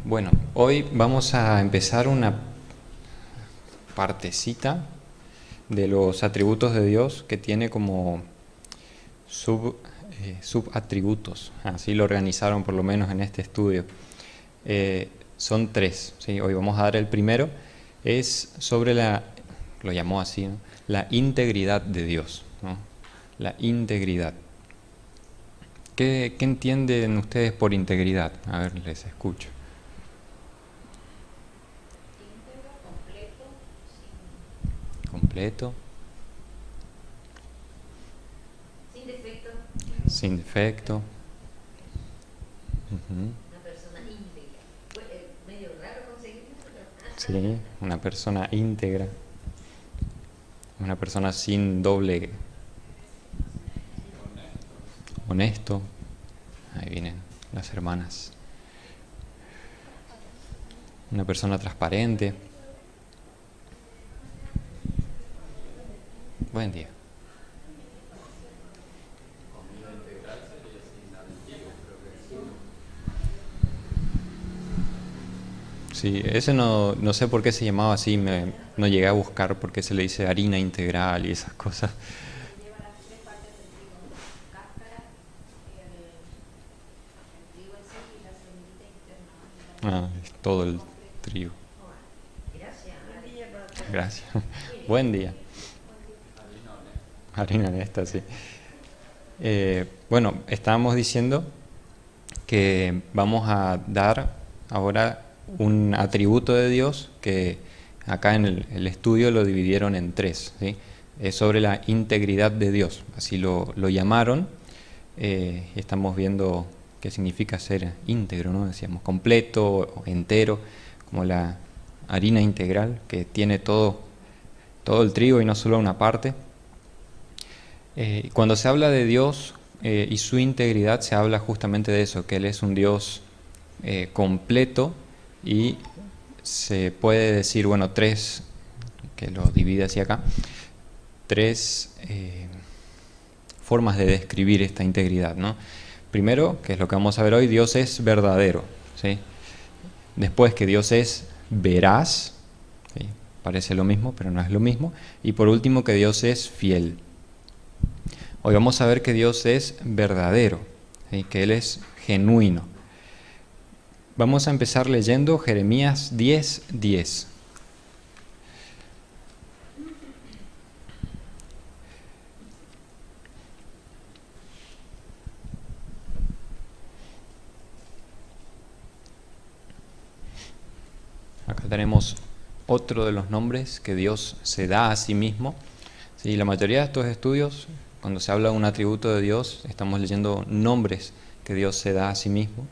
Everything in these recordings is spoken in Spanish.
Bueno, hoy vamos a empezar una partecita de los atributos de Dios que tiene como subatributos. Así lo organizaron por lo menos en este estudio. Son tres, ¿sí? Hoy vamos a dar el primero. Es sobre lo llamó así, ¿no? La integridad de Dios, ¿no? La integridad. ¿Qué entienden ustedes por integridad? A ver, les escucho. Completo. Sin defecto. Sin defecto. Una persona íntegra. Medio raro conseguirlo, pero... Sí, una persona íntegra. Una persona sin doble. Honesto. Ahí vienen las hermanas. Una persona transparente. Buen día. Sí, ese no sé por qué se llamaba así, no llegué a buscar por qué se le dice harina integral y esas cosas. Lleva las tres partes del trigo, ¿no? Cáscara, el trigo en sí y la semillita interna. Es todo el trigo. Gracias. Gracias. Buen día. Harina honesta, sí. Bueno, estábamos diciendo que vamos a dar ahora un atributo de Dios que acá en el estudio lo dividieron en tres, ¿sí? Es sobre la integridad de Dios, así lo llamaron. Estamos viendo qué significa ser íntegro, ¿no? Decíamos completo, entero, como la harina integral que tiene todo el trigo y no solo una parte. Cuando se habla de Dios y su integridad, se habla justamente de eso, que Él es un Dios completo, y se puede decir, bueno, tres, que lo divide hacia acá, tres formas de describir esta integridad, ¿no? Primero, que es lo que vamos a ver hoy, Dios es verdadero, ¿sí? Después, que Dios es veraz, ¿sí? Parece lo mismo, pero no es lo mismo. Y por último, que Dios es fiel. Hoy vamos a ver que Dios es verdadero, ¿sí? Que Él es genuino. Vamos a empezar leyendo Jeremías 10:10. Acá tenemos otro de los nombres que Dios se da a sí mismo. Sí, la mayoría de estos estudios, cuando se habla de un atributo de Dios, estamos leyendo nombres que Dios se da a sí mismo,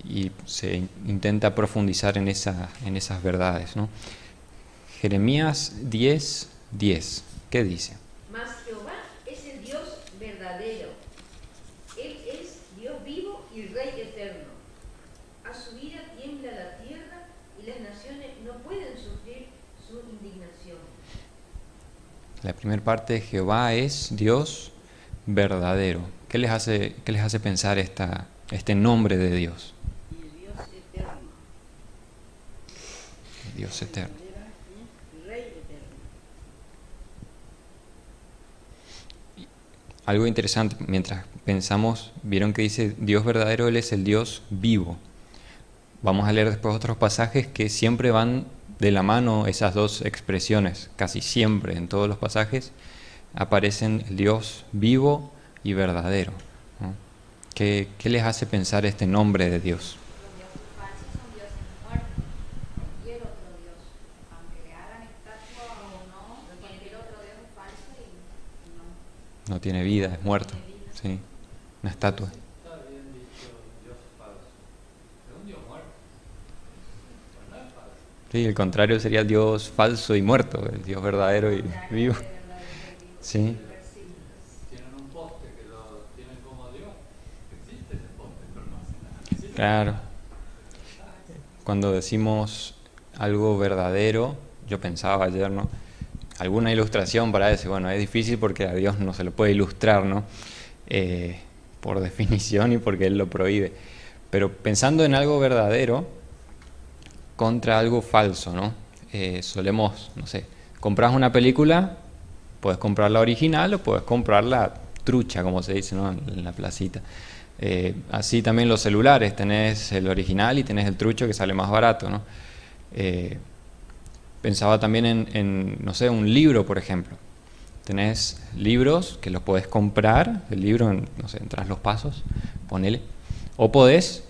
y se intenta profundizar en esas verdades, ¿no? Jeremías 10:10. ¿Qué dice? Mas Jehová es el Dios verdadero. Él es Dios vivo y Rey eterno. A su ira tiembla la tierra y las naciones no pueden sufrir su indignación. La primera parte, Jehová es Dios verdadero. ¿Qué les hace pensar este nombre de Dios? Y Dios eterno. Dios eterno. Rey eterno. Algo interesante, mientras pensamos, vieron que dice Dios verdadero, Él es el Dios vivo. Vamos a leer después otros pasajes que siempre van de la mano esas dos expresiones, casi siempre en todos los pasajes aparecen el Dios vivo y verdadero, ¿no? ¿Qué les hace pensar este nombre de Dios? Los dioses falsos son dioses muertos. Cualquier otro dios, aunque le hagan estatua o no, cualquier otro dios es falso y no. No tiene vida, es muerto, No tiene vida. ¿sí? Una estatua. Está bien dicho Dios falso. Es un Dios muerto. Pero no es falso. Sí, el contrario sería el Dios falso y muerto, el Dios verdadero y vivo. Sí. Tienen un poste que lo tienen como Dios. Existe ese poste, pero no hace nada. Claro. Cuando decimos algo verdadero, yo pensaba ayer, ¿no? Alguna ilustración para eso. Bueno, es difícil porque a Dios no se lo puede ilustrar, ¿no? Por definición y porque Él lo prohíbe. Pero pensando en algo verdadero, contra algo falso, ¿no? Solemos, no sé, compras una película, puedes comprar la original o puedes comprar la trucha, como se dice, ¿no? En la placita. Así también los celulares, tenés el original y tenés el trucho que sale más barato, ¿no? Pensaba también en, no sé, un libro, por ejemplo. Tenés libros que los podés comprar, el libro, no sé, entras los pasos, ponele. O podés,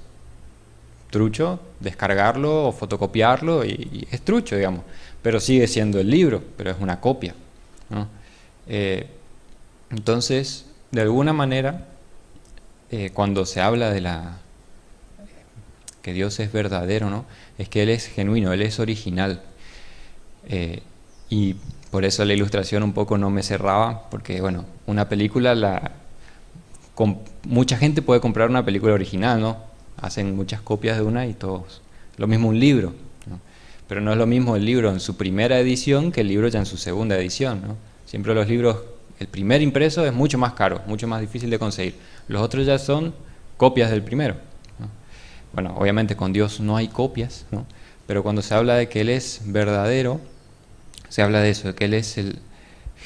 trucho, descargarlo o fotocopiarlo y es trucho, digamos. Pero sigue siendo el libro, pero es una copia, ¿no? Entonces, de alguna manera, cuando se habla de que Dios es verdadero, ¿no? Es que Él es genuino, Él es original. Y por eso la ilustración un poco no me cerraba, porque bueno, una película, mucha gente puede comprar una película original, ¿no? Hacen muchas copias de una y todos. Lo mismo un libro, ¿no? Pero no es lo mismo el libro en su primera edición que el libro ya en su segunda edición, ¿no? Siempre los libros, el primer impreso es mucho más caro, mucho más difícil de conseguir. Los otros ya son copias del primero, ¿no? Bueno, obviamente con Dios no hay copias, ¿no? Pero cuando se habla de que Él es verdadero, se habla de eso, de que Él es el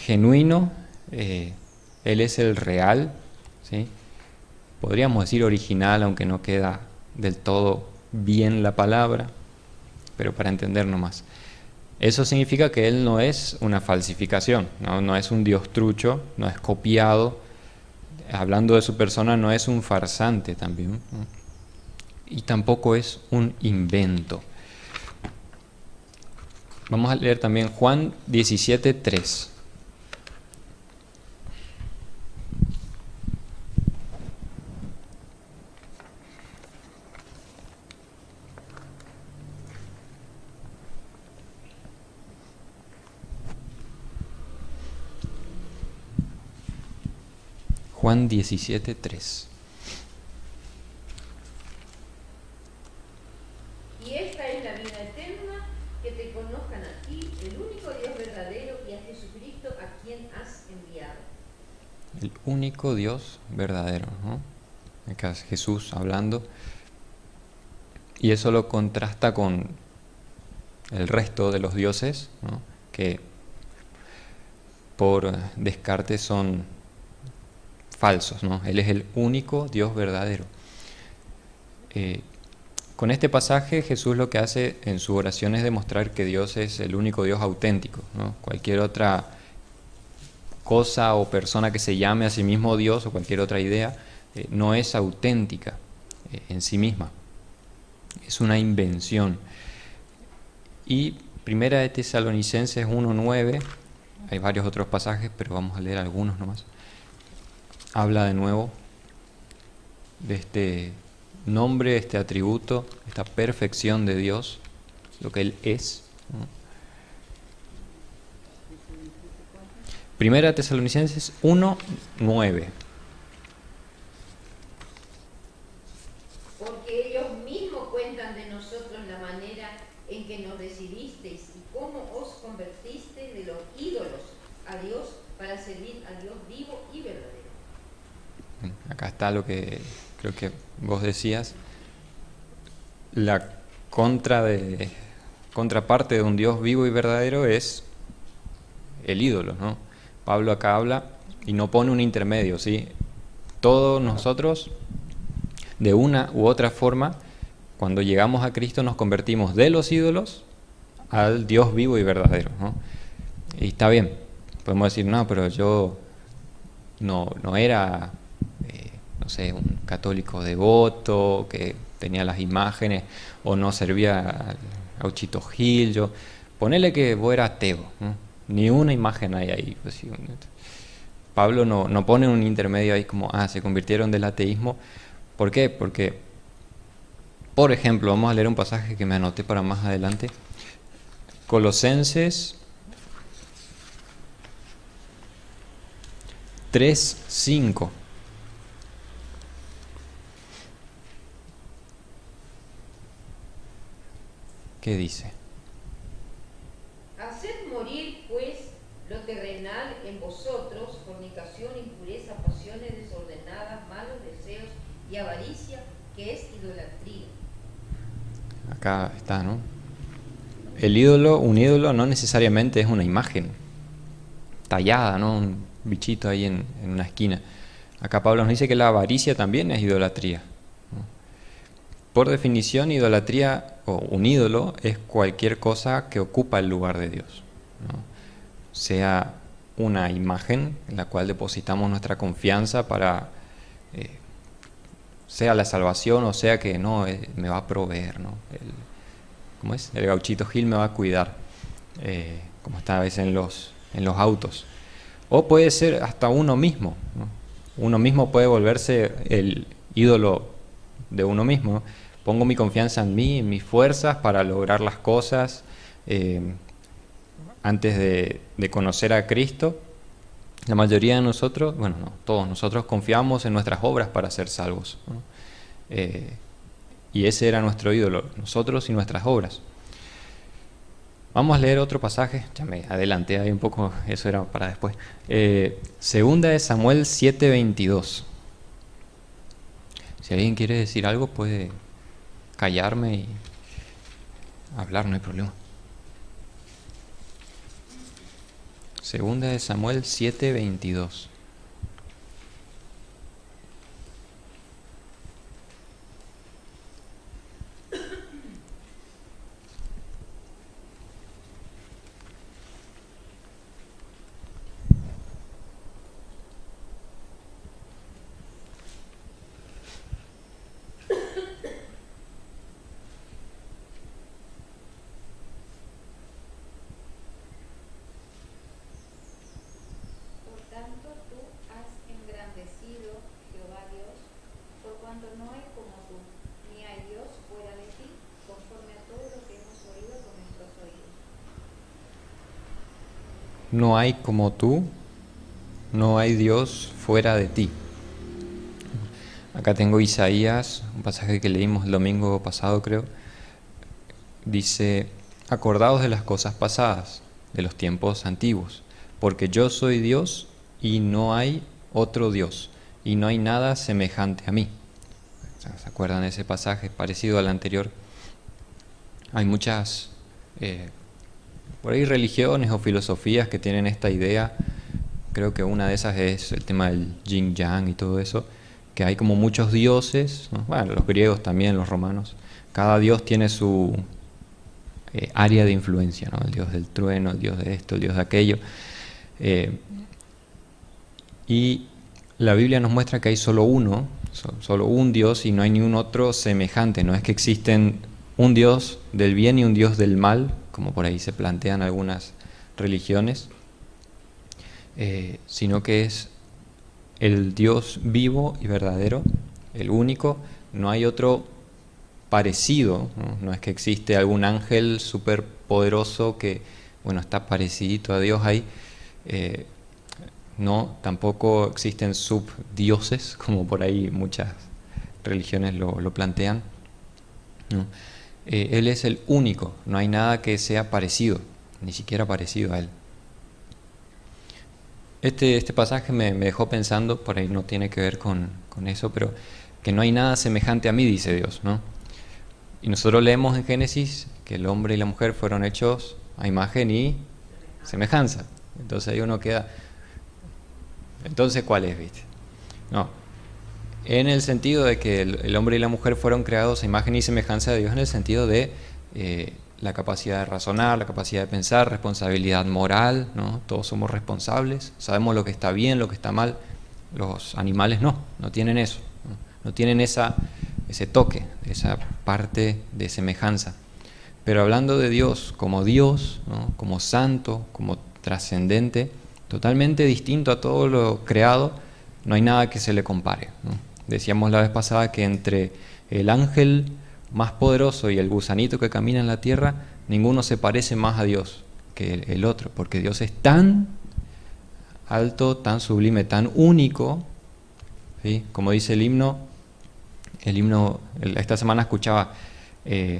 genuino, Él es el real, ¿sí? Podríamos decir original, aunque no queda del todo bien la palabra, pero para entender nomás. Eso significa que Él no es una falsificación, no es un Dios trucho, no es copiado. Hablando de su persona, no es un farsante también, ¿no? Y tampoco es un invento. Vamos a leer también Juan 17:3. Juan 17:3. Y esta es la vida eterna, que te conozcan a ti, el único Dios verdadero, y a Jesucristo a quien has enviado. El único Dios verdadero, ¿no? Acá es Jesús hablando. Y eso lo contrasta con el resto de los dioses, ¿no? Que por descarte son falsos, ¿no? Él es el único Dios verdadero. Con este pasaje Jesús lo que hace en su oración es demostrar que Dios es el único Dios auténtico, ¿no? Cualquier otra cosa o persona que se llame a sí mismo Dios o cualquier otra idea no es auténtica en sí misma, es una invención. Y Primera de Tesalonicenses 1:9, hay varios otros pasajes, pero vamos a leer algunos nomás. Habla de nuevo de este nombre, este atributo, esta perfección de Dios, lo que Él es, ¿no? Primera Tesalonicenses 1:9. Porque ellos mismos cuentan de nosotros la manera en que nos recibisteis y cómo os convertisteis de los ídolos a Dios para servir al Dios vivo y verdadero. Acá está lo que creo que vos decías. La contraparte de un Dios vivo y verdadero es el ídolo, ¿no? Pablo acá habla y no pone un intermedio, ¿sí? Todos nosotros, de una u otra forma, cuando llegamos a Cristo nos convertimos de los ídolos al Dios vivo y verdadero, ¿no? Y está bien, podemos decir, no, pero yo no era, no sé, un católico devoto que tenía las imágenes o no servía al Gauchito Gil. Ponele que vos eras ateo, ¿no? Ni una imagen hay ahí. Pues, sí, Pablo no pone un intermedio ahí como, se convirtieron del ateísmo. ¿Por qué? Porque, por ejemplo, vamos a leer un pasaje que me anoté para más adelante. Colosenses 3:5. ¿Qué dice? Haced morir, pues, lo terrenal en vosotros, fornicación, impureza, pasiones desordenadas, malos deseos y avaricia, que es idolatría. Acá está, ¿no? el ídolo, un ídolo no necesariamente es una imagen tallada, ¿no? Un bichito ahí en una esquina. Acá Pablo nos dice que la avaricia también es idolatría, ¿no? Por definición, idolatría o un ídolo es cualquier cosa que ocupa el lugar de Dios, ¿no? Sea una imagen en la cual depositamos nuestra confianza para, sea la salvación o sea que no, me va a proveer, ¿no? ¿Cómo es? El gauchito Gil me va a cuidar, como está a veces en los autos. O puede ser hasta uno mismo, ¿no? Uno mismo puede volverse el ídolo de uno mismo, ¿no? Pongo mi confianza en mí, en mis fuerzas para lograr las cosas. Antes de conocer a Cristo, la mayoría de nosotros, bueno, no, todos nosotros confiamos en nuestras obras para ser salvos, ¿no? Y ese era nuestro ídolo, nosotros y nuestras obras. Vamos a leer otro pasaje, ya me adelanté ahí un poco, eso era para después. Segunda de Samuel 7:22. Si alguien quiere decir algo puede callarme y hablar, no hay problema. Segunda de Samuel 7:22. Por tanto, tú has engrandecido, Jehová Dios, por cuanto no hay como tú, ni hay Dios fuera de ti, conforme a todo lo que hemos oído con nuestros oídos. No hay como tú, no hay Dios fuera de ti. Acá tengo Isaías, un pasaje que leímos el domingo pasado, creo. Dice: acordaos de las cosas pasadas, de los tiempos antiguos, porque yo soy Dios y no hay otro Dios, y no hay nada semejante a mí. ¿Se acuerdan de ese pasaje parecido al anterior? Hay muchas por ahí religiones o filosofías que tienen esta idea. Creo que una de esas es el tema del yin yang y todo eso, que hay como muchos dioses, ¿no? Bueno, los griegos también, los romanos. Cada dios tiene su área de influencia, ¿no? El dios del trueno, el dios de esto, el dios de aquello. Y la Biblia nos muestra que hay solo uno, solo un Dios, y no hay ningún otro semejante. No es que existen un Dios del bien y un Dios del mal, como por ahí se plantean algunas religiones, sino que es el Dios vivo y verdadero, el único. No hay otro parecido, ¿no? No es que existe algún ángel superpoderoso que, bueno, está parecidito a Dios ahí. No, tampoco existen subdioses, como por ahí muchas religiones lo plantean, ¿no? Él es el único, no hay nada que sea parecido, ni siquiera parecido a Él. Este pasaje me dejó pensando, por ahí no tiene que ver con eso, pero que no hay nada semejante a mí, dice Dios, ¿no? Y nosotros leemos en Génesis que el hombre y la mujer fueron hechos a imagen y semejanza. Entonces ahí uno queda, entonces ¿cuál es, viste? No, en el sentido de que el hombre y la mujer fueron creados a imagen y semejanza de Dios, en el sentido de la capacidad de razonar, la capacidad de pensar, responsabilidad moral, ¿no? Todos somos responsables, sabemos lo que está bien, lo que está mal. Los animales no tienen eso, no tienen ese toque, esa parte de semejanza. Pero hablando de Dios, ¿no? Como santo, como trascendente, totalmente distinto a todo lo creado, no hay nada que se le compare, ¿no? Decíamos la vez pasada que entre el ángel más poderoso y el gusanito que camina en la tierra, ninguno se parece más a Dios que el otro, porque Dios es tan alto, tan sublime, tan único, ¿sí? Como dice el himno, esta semana escuchaba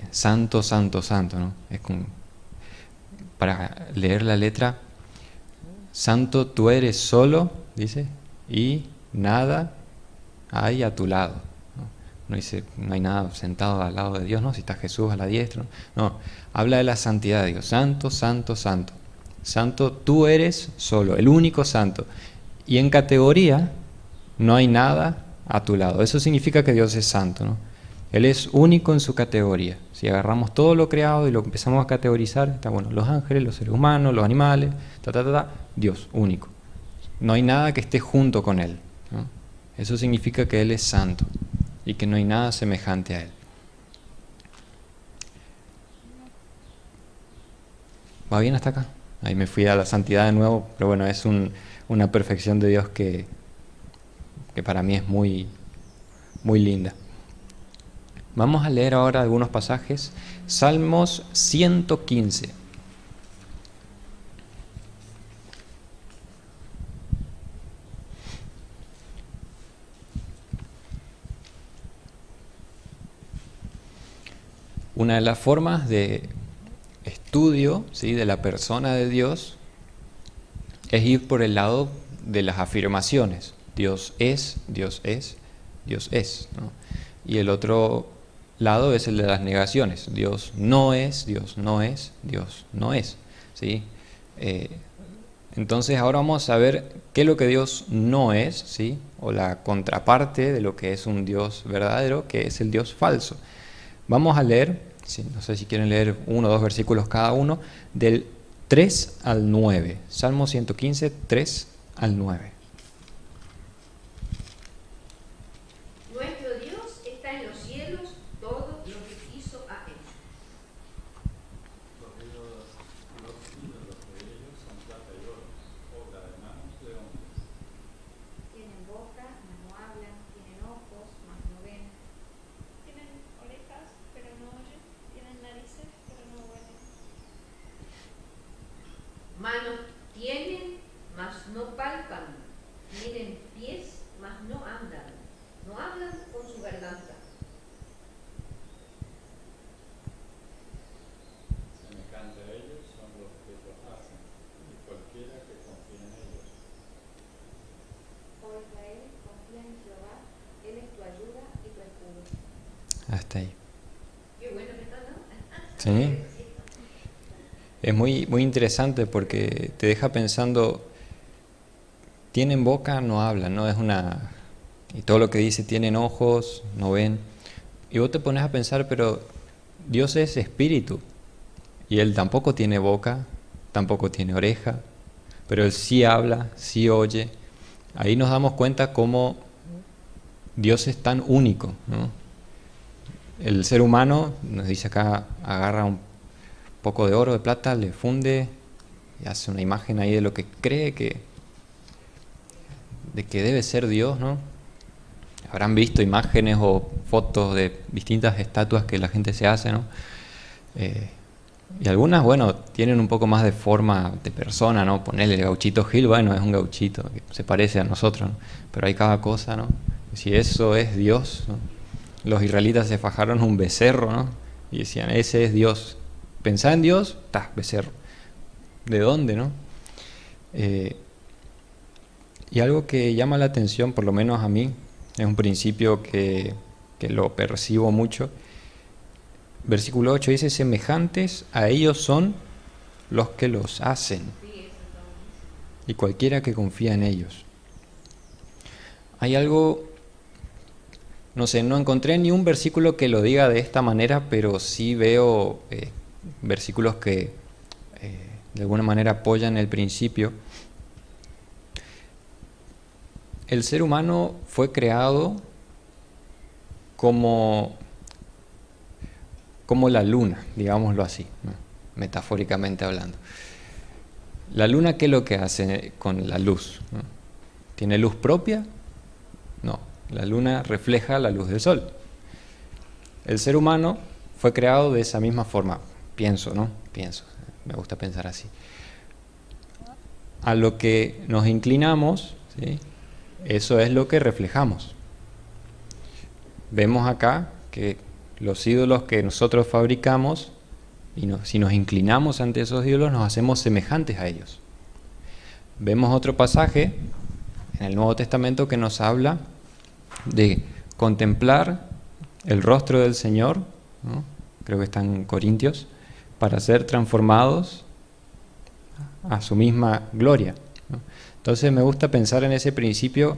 santo, santo, santo, ¿no? Es como, para leer la letra, santo tú eres solo, dice, y nada hay a tu lado, ¿no? Uno dice, no hay nada sentado al lado de Dios, ¿no? Si está Jesús a la diestra. No, habla de la santidad de Dios. Santo, santo, santo. Santo, tú eres solo, el único santo. Y en categoría no hay nada a tu lado. Eso significa que Dios es santo, ¿no? Él es único en su categoría. Si agarramos todo lo creado y lo empezamos a categorizar, está bueno, los ángeles, los seres humanos, los animales, Dios, único. No hay nada que esté junto con Él, ¿no? Eso significa que Él es santo y que no hay nada semejante a Él. ¿Va bien hasta acá? Ahí me fui a la santidad de nuevo, pero bueno, es una perfección de Dios que para mí es muy, muy linda. Vamos a leer ahora algunos pasajes. Salmos 115. Una de las formas de estudio, ¿sí?, de la persona de Dios es ir por el lado de las afirmaciones. Dios es, Dios es, Dios es, ¿no? Y el otro lado es el de las negaciones. Dios no es, Dios no es, Dios no es, ¿sí? Entonces ahora vamos a ver qué es lo que Dios no es, ¿sí?, o la contraparte de lo que es un Dios verdadero, que es el Dios falso. Vamos a leer, sí, no sé si quieren leer 1 o 2 versículos cada uno, del 3 al 9. Salmo 115, 3 al 9. Nuestro Dios está en los cielos, todo lo que quiso ha hecho. Los ídolos de ellos son plata y oro, obra de manos de hombres. Tienen boca, mas no hablan, tienen ojos, mas no ven. Tienen orejas, pero no oyen. Tienen narices, pero no huelen. Manos tienen, mas no palpan. Tienen pies, mas no andan. No hablan con su garganta. Semejante a ellos son los que los hacen, y cualquiera que confíe en ellos. Oh Israel, confía en Jehová, Él es tu ayuda y tu escudo. Hasta ahí. Qué bueno que está, ¿no? Sí. Es muy, muy interesante porque te deja pensando, tienen boca, no hablan, ¿no? Es una... Y todo lo que dice, tienen ojos, no ven. Y vos te pones a pensar, pero Dios es espíritu. Y Él tampoco tiene boca, tampoco tiene oreja, pero Él sí habla, sí oye. Ahí nos damos cuenta cómo Dios es tan único, ¿no? El ser humano, nos dice acá, agarra un poco de oro, de plata, le funde y hace una imagen ahí de lo que cree de que debe ser Dios, ¿no? Habrán visto imágenes o fotos de distintas estatuas que la gente se hace, ¿no? Y algunas, bueno, tienen un poco más de forma de persona, ¿no? Ponerle el gauchito Gil, bueno, es un gauchito que se parece a nosotros, ¿no? Pero hay cada cosa, ¿no? Si eso es Dios, ¿no? Los israelitas se fajaron un becerro, ¿no? Y decían, ese es Dios. Pensá en Dios, becerro. ¿De dónde, no? Y algo que llama la atención, por lo menos a mí, es un principio que lo percibo mucho. Versículo 8 dice, semejantes a ellos son los que los hacen, y cualquiera que confía en ellos. Hay algo, no sé, no encontré ni un versículo que lo diga de esta manera, pero sí veo versículos que de alguna manera apoyan el principio. El ser humano fue creado como la luna, digámoslo así, ¿no? Metafóricamente hablando. La luna, ¿qué es lo que hace con la luz, ¿no? ¿Tiene luz propia? No, la luna refleja la luz del sol. El ser humano fue creado de esa misma forma, pienso, me gusta pensar así. A lo que nos inclinamos, ¿sí?, eso es lo que reflejamos. Vemos acá que los ídolos que nosotros fabricamos, si nos inclinamos ante esos ídolos, nos hacemos semejantes a ellos. Vemos otro pasaje en el Nuevo Testamento que nos habla de contemplar el rostro del Señor, ¿no? Creo que está en Corintios, para ser transformados a su misma gloria, ¿no? Entonces me gusta pensar en ese principio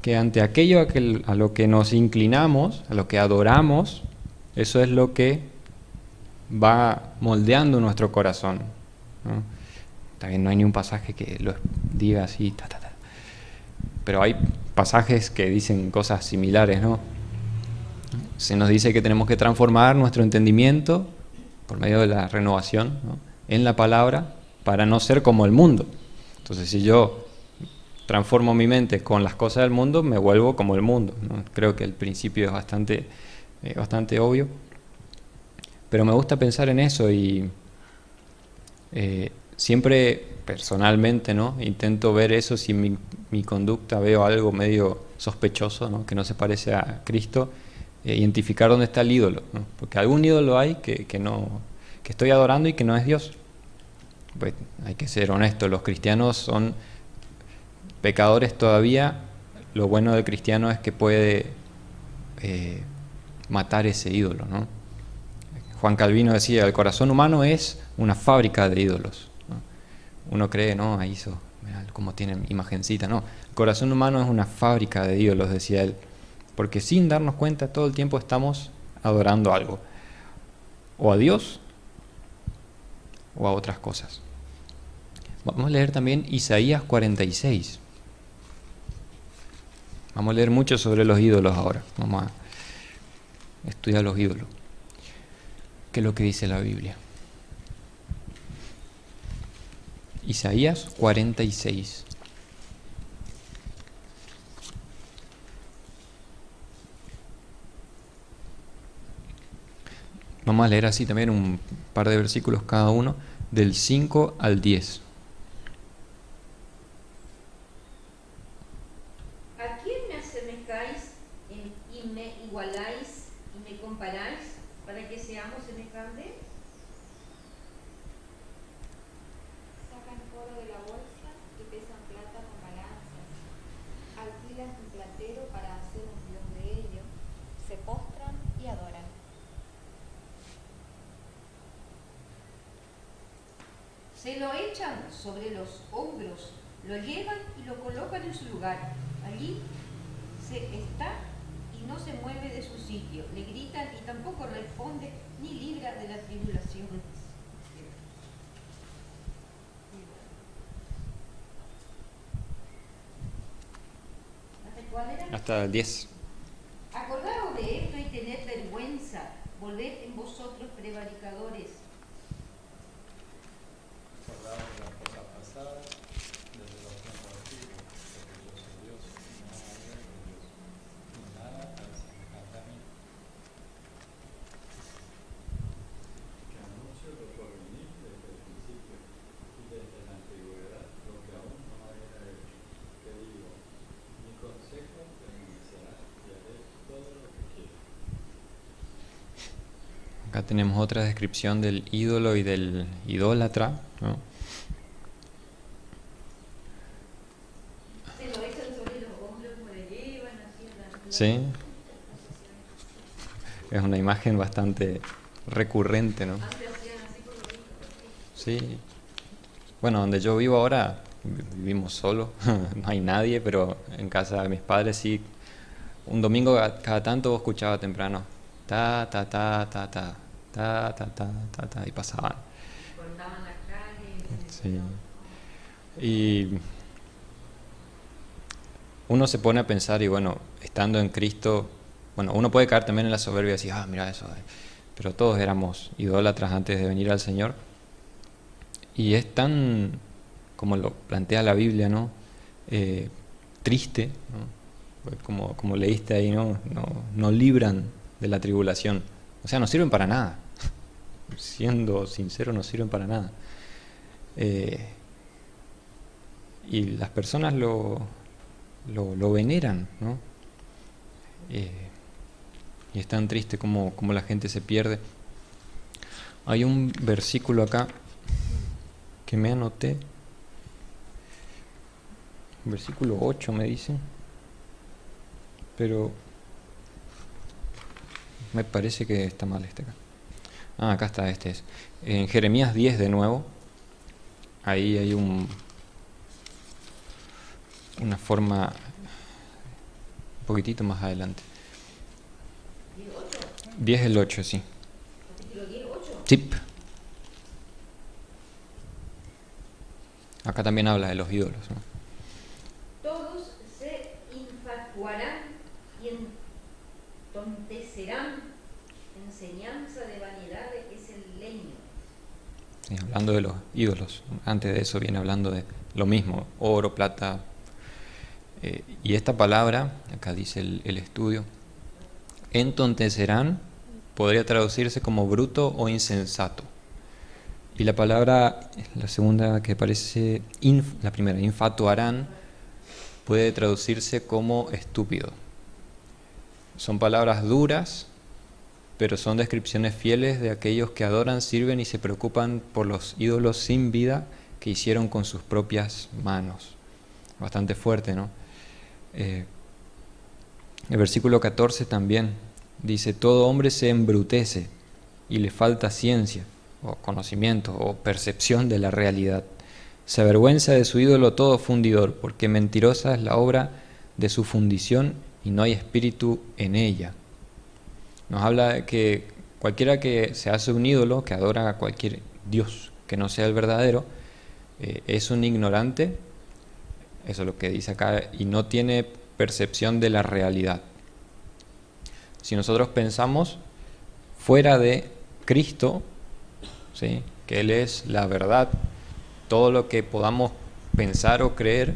que ante aquello a lo que nos inclinamos, a lo que adoramos, eso es lo que va moldeando nuestro corazón, ¿no? También no hay ni un pasaje que lo diga así, pero hay pasajes que dicen cosas similares, ¿no? Se nos dice que tenemos que transformar nuestro entendimiento por medio de la renovación, ¿no?, en la palabra, para no ser como el mundo. Entonces, si yo transformo mi mente con las cosas del mundo, me vuelvo como el mundo, ¿no? Creo que el principio es bastante obvio, pero me gusta pensar en eso y siempre personalmente, ¿no?, intento ver eso si en mi conducta veo algo medio sospechoso, ¿no?, que no se parece a Cristo, identificar dónde está el ídolo, ¿no? Porque algún ídolo hay que estoy adorando y que no es Dios. Pues hay que ser honestos, los cristianos son pecadores todavía. Lo bueno del cristiano es que puede matar ese ídolo, ¿no? Juan Calvino decía, el corazón humano es una fábrica de ídolos, ¿no? Uno cree, no, ahí hizo, mirá cómo tiene imagencita, no. El corazón humano es una fábrica de ídolos, decía él, porque sin darnos cuenta todo el tiempo estamos adorando algo, o a Dios o a otras cosas. Vamos a leer también Isaías 46. Vamos a leer mucho sobre los ídolos ahora. Vamos a estudiar los ídolos. ¿Qué es lo que dice la Biblia? Isaías 46. Vamos a leer así también un par de versículos cada uno, del 5 al 10. ¿A quién me asemejáis y me igualáis y me comparáis para que seamos semejantes? Sacan oro de la bolsa y pesan plata con balanzas. Alquilan un platero para hacer un dios de ello. Se postran y adoran. Se lo echan sobre los hombros, lo llevan y lo colocan en su lugar. Allí se está y no se mueve de su sitio. Le gritan y tampoco responde ni libra de la tribulación. ¿Hasta cuál era? Hasta el 10. Acordaos de esto y tened vergüenza. Volved en vosotros prevaricadores. Acordamos de las cosas pasadas, desde los tiempos antiguos, porque yo soy Dios, y no hombre con Dios, y nada hay semejante a mí. Que anuncio lo por venir desde el principio y desde la antigüedad, lo que aún no había hecho. Que digo, mi consejo permanecerá y haré todo lo que quiero. Acá tenemos otra descripción del ídolo y del idólatra, ¿no? Se lo echan sobre los hombros como le llevan así a la... Sí. Es una imagen bastante recurrente, ¿no? Antes hacían así por los hijos. Sí. Bueno, donde yo vivo ahora, vivimos solos, no hay nadie, pero en casa de mis padres sí. Un domingo cada tanto escuchaba temprano, ta, ta, ta, ta, ta, ta, ta, ta, ta, ta, y pasaban. Cortaban la calle. Sí. Y uno se pone a pensar y bueno, estando en Cristo, bueno, uno puede caer también en la soberbia y decir, mira eso, pero todos éramos idólatras antes de venir al Señor. Y es tan, como lo plantea la Biblia, ¿no? Triste, ¿no? Pues como leíste ahí, no libran de la tribulación. O sea, no sirven para nada. Siendo sincero, no sirven para nada. Y las personas lo veneran, ¿no? Y es tan triste como la gente se pierde. Hay un versículo acá que me anoté. Versículo 8 me dicen. Pero Me parece que está mal este acá. Ah, acá está, este es. En Jeremías 10 de nuevo, ahí hay una forma un poquitito más adelante. 10 el 8, sí. Capítulo 10, 8. Sí. Acá también habla de los ídolos, ¿no? Todos se infatuarán y entontecerán, enseñanza de vanidad de que es el leño. Sí, hablando de los ídolos. Antes de eso viene hablando de lo mismo, oro, plata. Y esta palabra, acá dice el estudio, entontecerán, podría traducirse como bruto o insensato. Y la palabra, la segunda que aparece, la primera, infatuarán, puede traducirse como estúpido. Son palabras duras, pero son descripciones fieles de aquellos que adoran, sirven y se preocupan por los ídolos sin vida que hicieron con sus propias manos. Bastante fuerte, ¿no? El versículo 14 también dice: todo hombre se embrutece y le falta ciencia, o conocimiento, o percepción de la realidad. Se avergüenza de su ídolo todo fundidor, porque mentirosa es la obra de su fundición y no hay espíritu en ella. Nos habla de que cualquiera que se hace un ídolo, que adora a cualquier dios que no sea el verdadero, es un ignorante, eso es lo que dice acá, y no tiene percepción de la realidad. Si nosotros pensamos fuera de Cristo, ¿sí?, que Él es la verdad, todo lo que podamos pensar o creer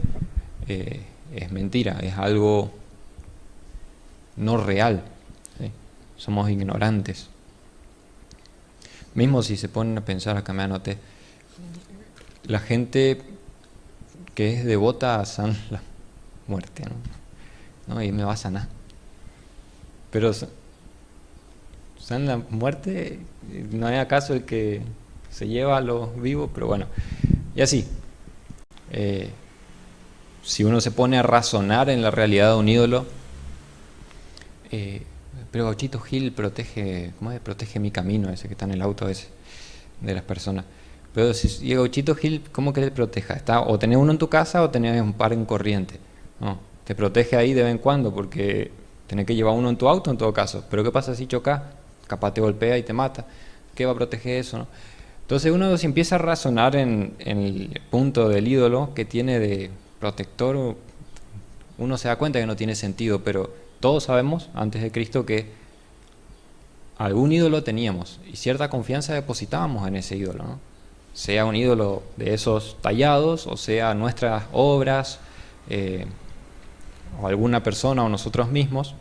es mentira, es algo no real, ¿sí? Somos ignorantes. Mismo si se ponen a pensar, acá me anoté, la gente que es devota a San la muerte, ¿no? Y me va a sanar. Pero San la muerte, ¿no es acaso el que se lleva a los vivos? Pero bueno, y así. Si uno se pone a razonar en la realidad de un ídolo, pero Gauchito Gil protege, ¿cómo es? Protege mi camino, ese que está en el auto ese, de las personas. Pero si Gauchito Gil, ¿cómo que le proteja? O tenés uno en tu casa o tenés un par en corriente. No, te protege ahí de vez en cuando porque tenés que llevar uno en tu auto en todo caso. Pero ¿qué pasa si chocas? Capaz te golpea y te mata. ¿Qué va a proteger eso, no? Entonces uno se empieza a razonar en el punto del ídolo que tiene de protector, uno se da cuenta que no tiene sentido, pero todos sabemos antes de Cristo que algún ídolo teníamos y cierta confianza depositábamos en ese ídolo, ¿no? Sea un ídolo de esos tallados o sea nuestras obras o alguna persona o nosotros mismos,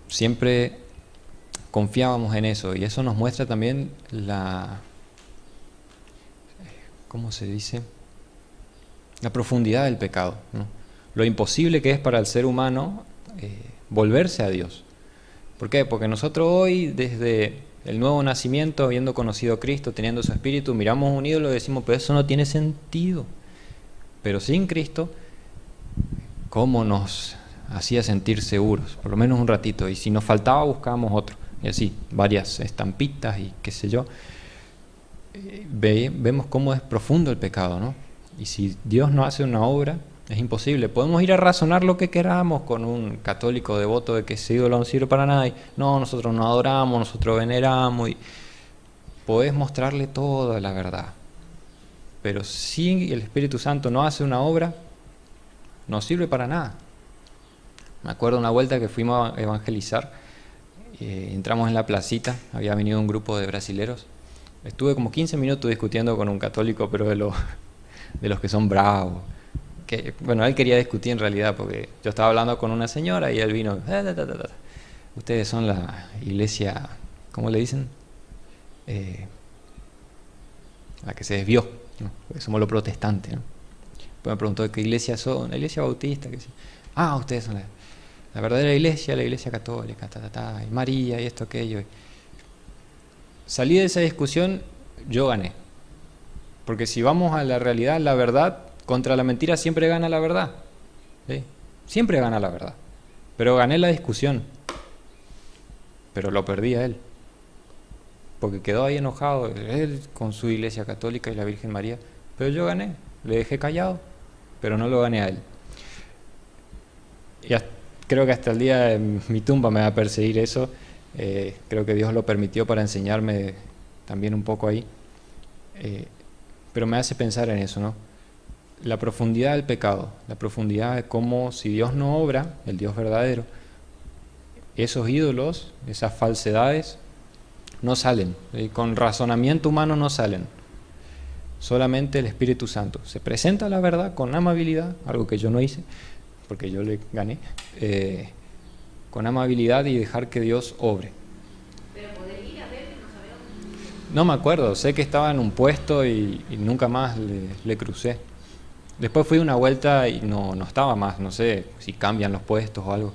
siempre confiábamos en eso, y eso nos muestra también ¿cómo se dice? La profundidad del pecado, ¿no? Lo imposible que es para el ser humano volverse a Dios. ¿Por qué? Porque nosotros hoy, desde el nuevo nacimiento, habiendo conocido a Cristo, teniendo su Espíritu, miramos un ídolo y decimos, pero eso no tiene sentido. Pero sin Cristo, ¿cómo nos hacía sentir seguros? Por lo menos un ratito. Y si nos faltaba, buscábamos otro. Y así, varias estampitas y qué sé yo. Vemos cómo es profundo el pecado, ¿no? Y si Dios no hace una obra, es imposible. Podemos ir a razonar lo que queramos con un católico devoto de que ese ídolo no sirve para nada. Y, no, nosotros no adoramos, nosotros veneramos. Y podés mostrarle toda la verdad. Pero si el Espíritu Santo no hace una obra, no sirve para nada. Me acuerdo una vuelta que fuimos a evangelizar. Entramos en la placita, había venido un grupo de brasileros. Estuve como 15 minutos discutiendo con un católico, pero de los que son bravos. Bueno, él quería discutir en realidad, porque yo estaba hablando con una señora y él vino. Ustedes son la iglesia, ¿cómo le dicen? La que se desvió, ¿no? Porque somos los protestantes, ¿no? Pues me preguntó qué iglesia son, la iglesia bautista. Ustedes son la verdadera iglesia, la iglesia católica, y María y esto, aquello. Salí de esa discusión, yo gané. Porque si vamos a la realidad, la verdad contra la mentira siempre gana la verdad, ¿sí? Siempre gana la verdad. Pero gané la discusión. pero lo perdí a él. Porque quedó ahí enojado, él con su iglesia católica y la Virgen María. Pero yo gané, le dejé callado, pero no lo gané a él. Y creo que hasta el día de mi tumba me va a perseguir eso. Creo que Dios lo permitió para enseñarme también un poco ahí. Pero me hace pensar en eso, ¿no? La profundidad del pecado, la profundidad de cómo si Dios no obra, el Dios verdadero, esos ídolos, esas falsedades, no salen, con razonamiento humano no salen. Solamente el Espíritu Santo. Se presenta la verdad con amabilidad, algo que yo no hice, porque yo le gané, con amabilidad y dejar que Dios obre. Pero poder ir a ver que no sabemos. No me acuerdo, sé que estaba en un puesto y nunca más le crucé. Después fui una vuelta y no estaba más, no sé si cambian los puestos o algo.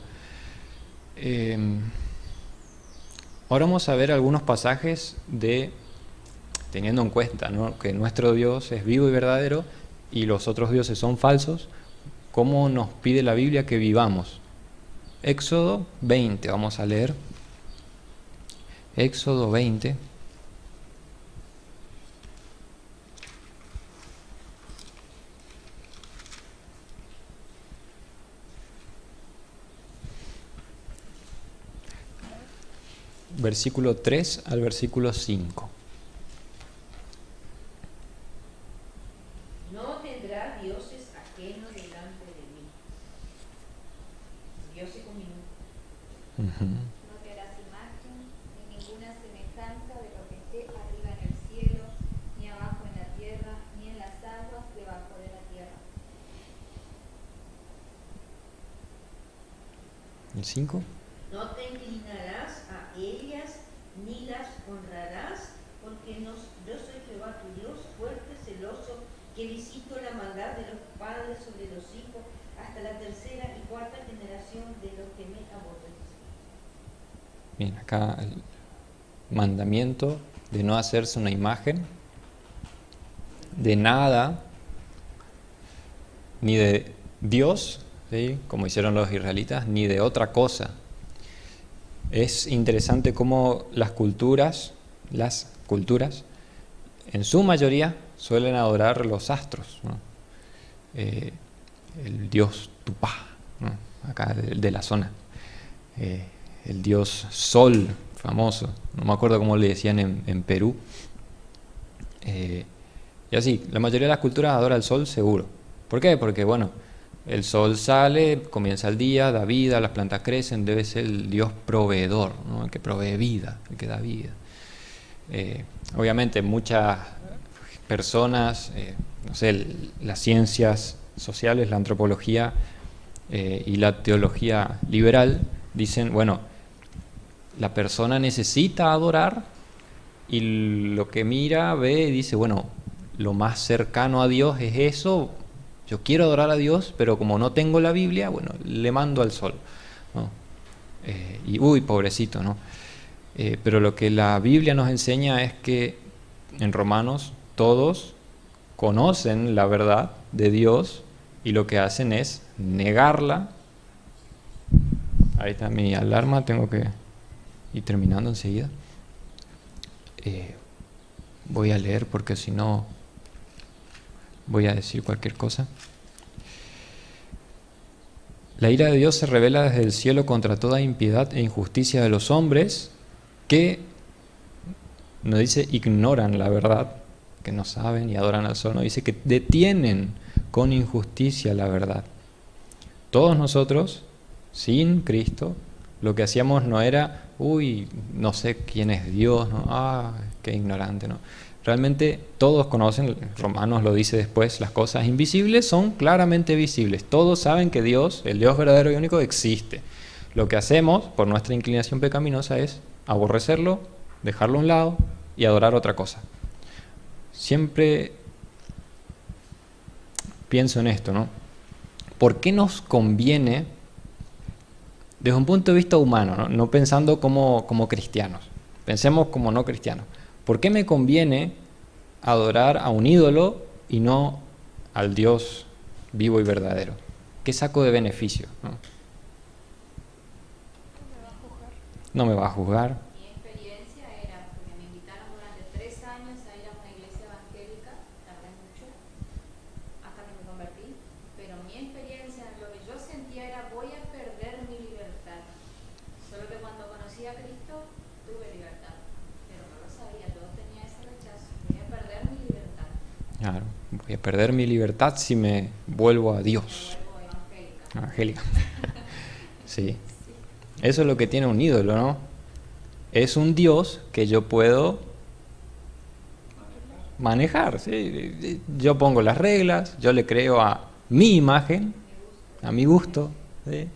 Ahora vamos a ver algunos pasajes teniendo en cuenta, ¿no?, que nuestro Dios es vivo y verdadero y los otros dioses son falsos, cómo nos pide la Biblia que vivamos. Éxodo 20, vamos a leer. Éxodo 20. Versículo 3 al versículo 5. No tendrás dioses ajenos delante de mí. Dioses con minúscula. No te harás imagen ni ninguna semejanza de lo que esté arriba en el cielo, ni abajo en la tierra, ni en las aguas debajo de la tierra. ¿El 5? No te inclinarás a ellas ni las honrarás, porque yo soy Jehová tu Dios, fuerte, celoso, que visito la maldad de los padres sobre los hijos hasta la tercera y cuarta generación de los que me aborrecen. Bien, acá el mandamiento de no hacerse una imagen de nada, ni de Dios, ¿sí?, como hicieron los israelitas, ni de otra cosa. Es interesante cómo las culturas, en su mayoría suelen adorar los astros, ¿no? El dios Tupá, ¿no?, acá de la zona. El dios Sol, famoso, no me acuerdo cómo le decían en Perú. Y así, la mayoría de las culturas adora al sol seguro. ¿Por qué? Porque bueno, el sol sale, comienza el día, da vida, las plantas crecen, debe ser el Dios proveedor, ¿no?, el que provee vida, el que da vida. Obviamente muchas personas, no sé, las ciencias sociales, la antropología y la teología liberal dicen, bueno, la persona necesita adorar y lo que mira, ve y dice, bueno, lo más cercano a Dios es eso. Yo quiero adorar a Dios, pero como no tengo la Biblia, bueno, le mando al sol, ¿no? Y uy, pobrecito, ¿no? Pero lo que la Biblia nos enseña es que en Romanos todos conocen la verdad de Dios y lo que hacen es negarla. Ahí está mi alarma, tengo que ir terminando enseguida. Voy a leer porque si no voy a decir cualquier cosa. La ira de Dios se revela desde el cielo contra toda impiedad e injusticia de los hombres que, no dice ignoran la verdad, que no saben y adoran al sol, no dice que detienen con injusticia la verdad. Todos nosotros, sin Cristo, lo que hacíamos no era, no sé quién es Dios, ¿no? Qué ignorante, ¿no? Realmente todos conocen, Romanos lo dice después, las cosas invisibles son claramente visibles. Todos saben que Dios, el Dios verdadero y único, existe. Lo que hacemos por nuestra inclinación pecaminosa es aborrecerlo, dejarlo a un lado y adorar otra cosa. Siempre pienso en esto, ¿no? ¿Por qué nos conviene, desde un punto de vista humano, no pensando como cristianos, pensemos como no cristianos? ¿Por qué me conviene adorar a un ídolo y no al Dios vivo y verdadero? ¿Qué saco de beneficio, ¿no? no me va a juzgar. Mi experiencia era, porque me invitaron durante 3 años a ir a una iglesia evangélica, tardé mucho, hasta que me convertí, pero mi experiencia, lo que yo sentía era voy a perder mi libertad. Solo que cuando conocí a Cristo, tuve libertad, pero no lo sabía, yo tenía ese rechazo, voy a perder mi libertad, Claro, voy a perder mi libertad si me vuelvo a me Dios. vuelvo evangélica. Angélica. Sí. Eso es lo que tiene un ídolo, ¿no? Es un Dios que yo puedo manejar, ¿sí? Yo pongo las reglas, yo le creo a mi imagen, a mi gusto, ¿sí?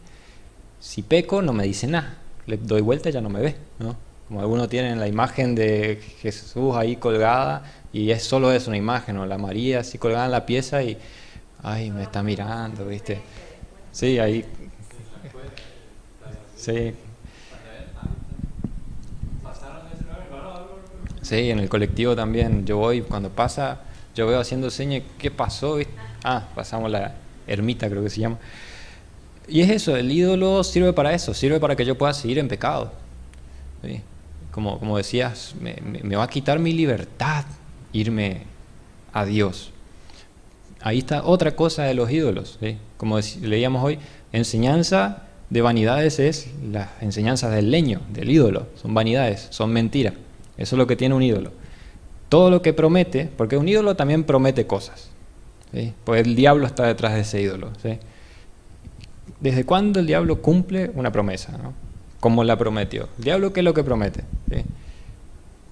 Si peco no me dice nada, le doy vuelta y ya no me ve, ¿no? Como algunos tienen la imagen de Jesús ahí colgada y es solo eso, una imagen, o la María así colgada en la pieza y ay, me está mirando, ¿viste? Sí, ahí. Sí. Sí, en el colectivo también. Yo voy, cuando pasa, yo veo haciendo señas, ¿qué pasó? ¿Viste? Ah, pasamos la ermita, creo que se llama. Y es eso, el ídolo sirve para eso, sirve para que yo pueda seguir en pecado. ¿Sí? Como decías, me va a quitar mi libertad irme a Dios. Ahí está otra cosa de los ídolos, ¿sí? Como leíamos hoy, enseñanza de vanidades es las enseñanzas del leño, del ídolo, son vanidades, son mentiras. Eso es lo que tiene un ídolo. Todo lo que promete, porque un ídolo también promete cosas, ¿sí? Pues el diablo está detrás de ese ídolo, ¿sí? ¿Desde cuándo el diablo cumple una promesa, ¿no? Como la prometió. ¿El diablo qué es lo que promete? ¿Sí?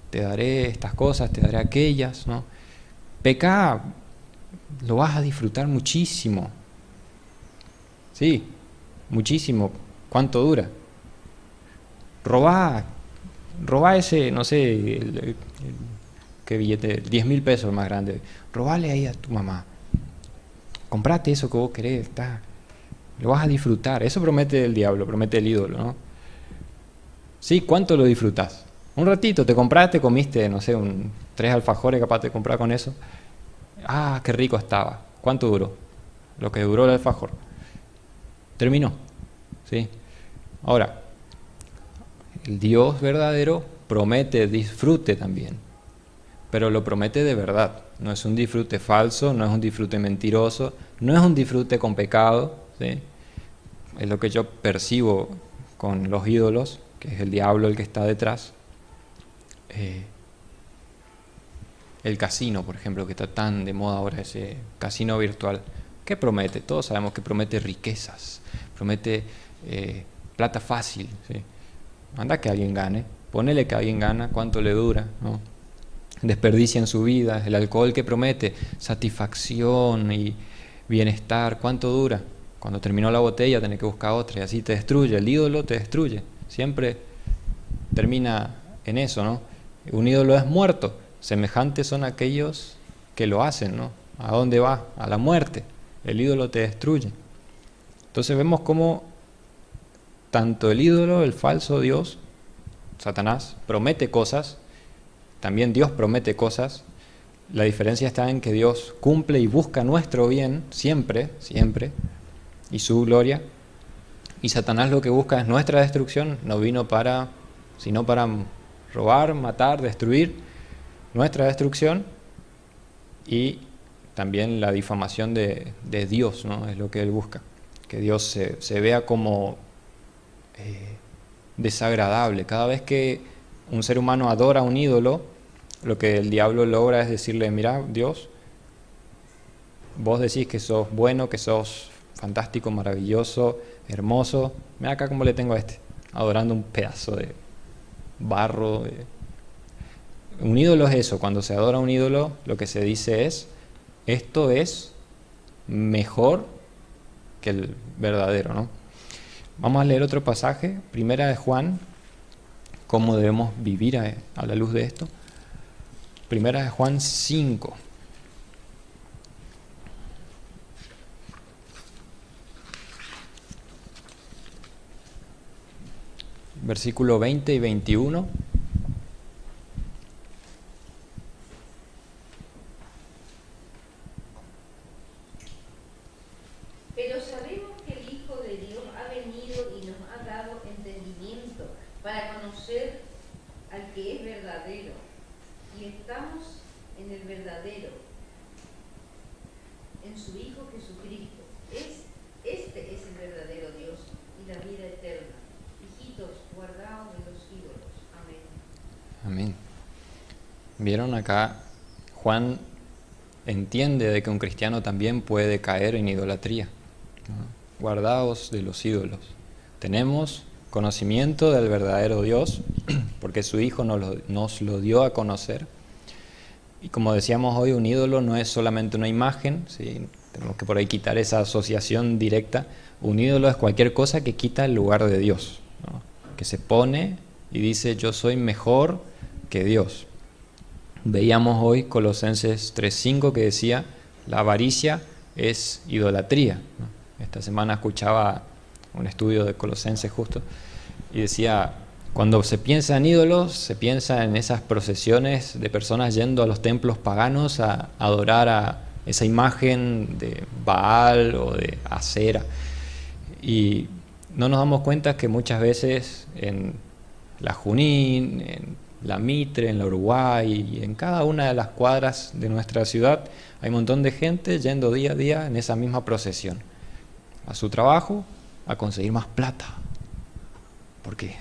Te daré estas cosas, te daré aquellas, ¿no? Pecá, lo vas a disfrutar muchísimo. Sí, muchísimo. ¿Cuánto dura? Robá ese, no sé, qué billete, 10.000 pesos más grande. Robale ahí a tu mamá. Comprate eso que vos querés, está. Lo vas a disfrutar. Eso promete el diablo, promete el ídolo, ¿no? Sí, ¿cuánto lo disfrutás? Un ratito, te compraste, comiste, no sé, 3 alfajores capaz de comprar con eso. Ah, qué rico estaba. ¿Cuánto duró? Lo que duró el alfajor. Terminó, ¿sí? Ahora, el Dios verdadero promete disfrute también, pero lo promete de verdad. No es un disfrute falso, no es un disfrute mentiroso, no es un disfrute con pecado, ¿sí? Es lo que yo percibo con los ídolos, que es el diablo el que está detrás. El casino, por ejemplo, que está tan de moda ahora, ese casino virtual, ¿qué promete? Todos sabemos que promete riquezas, promete plata fácil, ¿sí? Anda que alguien gane, ponele que alguien gana, ¿cuánto le dura? ¿No? Desperdicia en su vida. El alcohol que promete satisfacción y bienestar, ¿cuánto dura? Cuando terminó la botella tenés que buscar otra y así te destruye. El ídolo te destruye, siempre termina en eso, ¿no? Un ídolo es muerto, semejantes son aquellos que lo hacen, ¿no? ¿A dónde va? A la muerte. El ídolo te destruye. Entonces vemos cómo tanto el ídolo, el falso Dios, Satanás, promete cosas, también Dios promete cosas. La diferencia está en que Dios cumple y busca nuestro bien siempre, siempre, y su gloria. Y Satanás lo que busca es nuestra destrucción, no vino sino para robar, matar, destruir, nuestra destrucción y también la difamación de Dios, ¿no? Es lo que él busca, que Dios se vea como desagradable. Cada vez que un ser humano adora a un ídolo, lo que el diablo logra es decirle, mira, Dios, vos decís que sos bueno, que sos fantástico, maravilloso, hermoso, mira acá cómo le tengo a este, adorando un pedazo de barro. Un ídolo es eso, cuando se adora a un ídolo, lo que se dice es, esto es mejor que el verdadero, ¿no? Vamos a leer otro pasaje, Primera de Juan, cómo debemos vivir a la luz de esto. Primera de Juan 5. Versículo 20 y 21. Pero sabemos que el Hijo de Dios ha venido y nos ha dado entendimiento para conocer al que es verdadero, y estamos en el verdadero, en su Hijo Jesucristo. Este es el verdadero Dios y la vida eterna. Hijitos, guardaos de los ídolos. Amén. Amén. ¿Vieron acá? Juan entiende de que un cristiano también puede caer en idolatría, ¿no? Guardaos de los ídolos. Tenemos conocimiento del verdadero Dios, porque su Hijo nos lo dio a conocer. Y como decíamos hoy, un ídolo no es solamente una imagen, ¿sí? Tenemos que por ahí quitar esa asociación directa. Un ídolo es cualquier cosa que quita el lugar de Dios, ¿no? Que se pone y dice, yo soy mejor que Dios. Veíamos hoy Colosenses 3:5 que decía, la avaricia es idolatría, ¿no? Esta semana escuchaba un estudio de Colosenses justo y decía, cuando se piensa en ídolos, se piensa en esas procesiones de personas yendo a los templos paganos a adorar a esa imagen de Baal o de Acera. Y no nos damos cuenta que muchas veces en la Junín, en la Mitre, en la Uruguay y en cada una de las cuadras de nuestra ciudad hay un montón de gente yendo día a día en esa misma procesión a su trabajo, a conseguir más plata, porque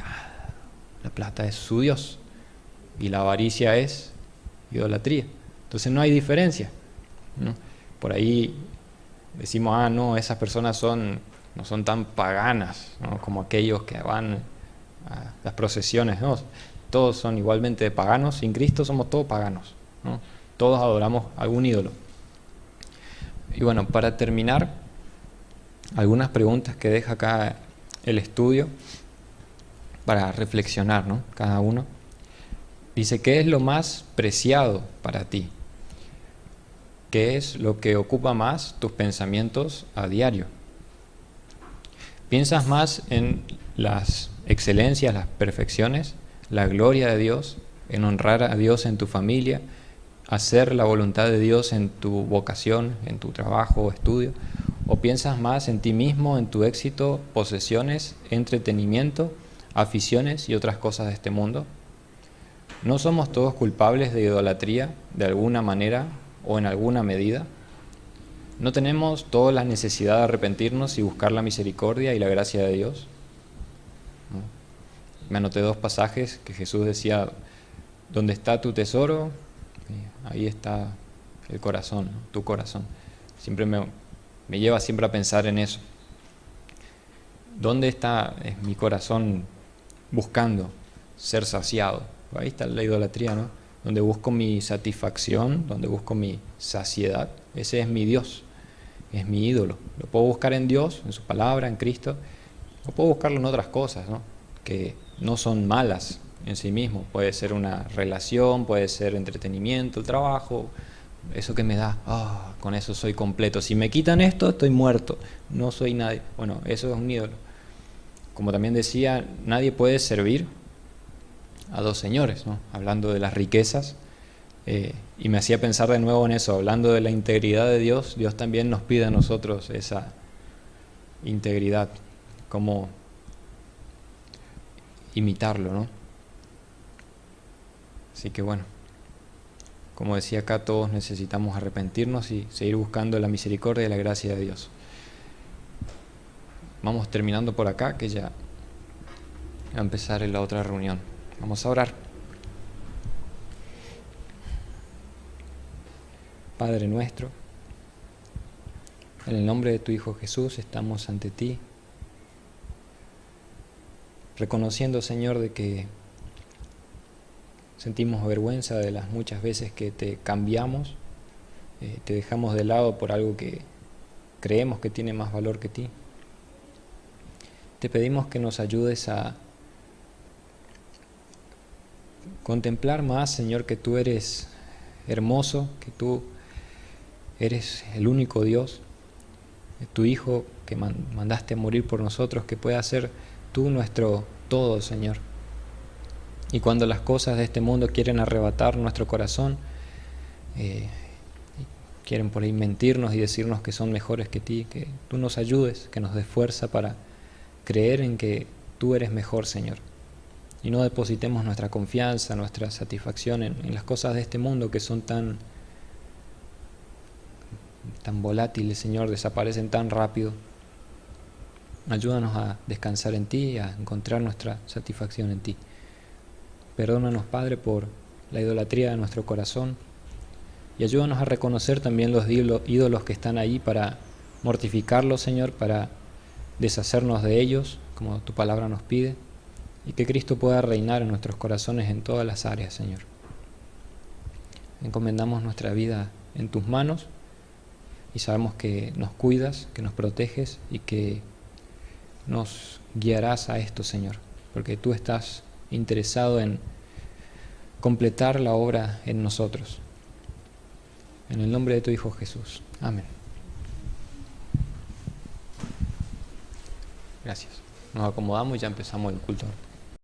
la plata es su Dios y la avaricia es idolatría. Entonces no hay diferencia, ¿no? Por ahí decimos, no, esas personas no son tan paganas, ¿no? Como aquellos que van a las procesiones, ¿no? Todos son igualmente paganos, sin Cristo somos todos paganos, ¿no? Todos adoramos a algún ídolo. Y bueno, para terminar, algunas preguntas que deja acá el estudio para reflexionar, ¿no? Cada uno. Dice, ¿qué es lo más preciado para ti? ¿Qué es lo que ocupa más tus pensamientos a diario? ¿Piensas más en las excelencias, las perfecciones, la gloria de Dios, en honrar a Dios en tu familia, hacer la voluntad de Dios en tu vocación, en tu trabajo o estudio? ¿O piensas más en ti mismo, en tu éxito, posesiones, entretenimiento, aficiones y otras cosas de este mundo? ¿No somos todos culpables de idolatría de alguna manera o en alguna medida? ¿No tenemos toda la necesidad de arrepentirnos y buscar la misericordia y la gracia de Dios? ¿No? Me anoté 2 pasajes que Jesús decía, donde está tu tesoro, ahí está el corazón, ¿no? Tu corazón. Siempre me lleva siempre a pensar en eso. ¿Dónde está mi corazón buscando ser saciado? Ahí está la idolatría, ¿no? Donde busco mi satisfacción, donde busco mi saciedad. Ese es mi Dios, es mi ídolo. Lo puedo buscar en Dios, en su palabra, en Cristo. O puedo buscarlo en otras cosas, ¿no? Que no son malas en sí mismo. Puede ser una relación, puede ser entretenimiento, el trabajo. Eso que me da, con eso soy completo. Si me quitan esto, estoy muerto. No soy nadie. Bueno, eso es un ídolo. Como también decía, nadie puede servir a 2 señores, ¿no? Hablando de las riquezas. Y me hacía pensar de nuevo en eso. Hablando de la integridad de Dios, Dios también nos pide a nosotros esa integridad. Cómo imitarlo, ¿no? Así que bueno. Como decía acá, todos necesitamos arrepentirnos y seguir buscando la misericordia y la gracia de Dios. Vamos terminando por acá, que ya va a empezar en la otra reunión. Vamos a orar. Padre nuestro, en el nombre de tu Hijo Jesús estamos ante ti, reconociendo, Señor, de que sentimos vergüenza de las muchas veces que te cambiamos, te dejamos de lado por algo que creemos que tiene más valor que ti. Te pedimos que nos ayudes a contemplar más, Señor, que tú eres hermoso, que tú eres el único Dios, tu Hijo que mandaste a morir por nosotros, que pueda ser tú nuestro todo, Señor. Y cuando las cosas de este mundo quieren arrebatar nuestro corazón, quieren por ahí mentirnos y decirnos que son mejores que ti, que tú nos ayudes, que nos des fuerza para creer en que tú eres mejor, Señor. y no depositemos nuestra confianza, nuestra satisfacción en las cosas de este mundo que son tan volátiles, Señor, desaparecen tan rápido. Ayúdanos a descansar en Ti, a encontrar nuestra satisfacción en Ti. Perdónanos, Padre, por la idolatría de nuestro corazón, y ayúdanos a reconocer también los ídolos que están ahí, para mortificarlos, Señor, para deshacernos de ellos, como Tu palabra nos pide, y que Cristo pueda reinar en nuestros corazones en todas las áreas, Señor. Encomendamos nuestra vida en Tus manos y sabemos que nos cuidas, que nos proteges y que nos guiarás a esto, Señor, porque Tú estás interesado en completar la obra en nosotros. En el nombre de Tu Hijo Jesús. Amén. Gracias. Nos acomodamos y ya empezamos el culto.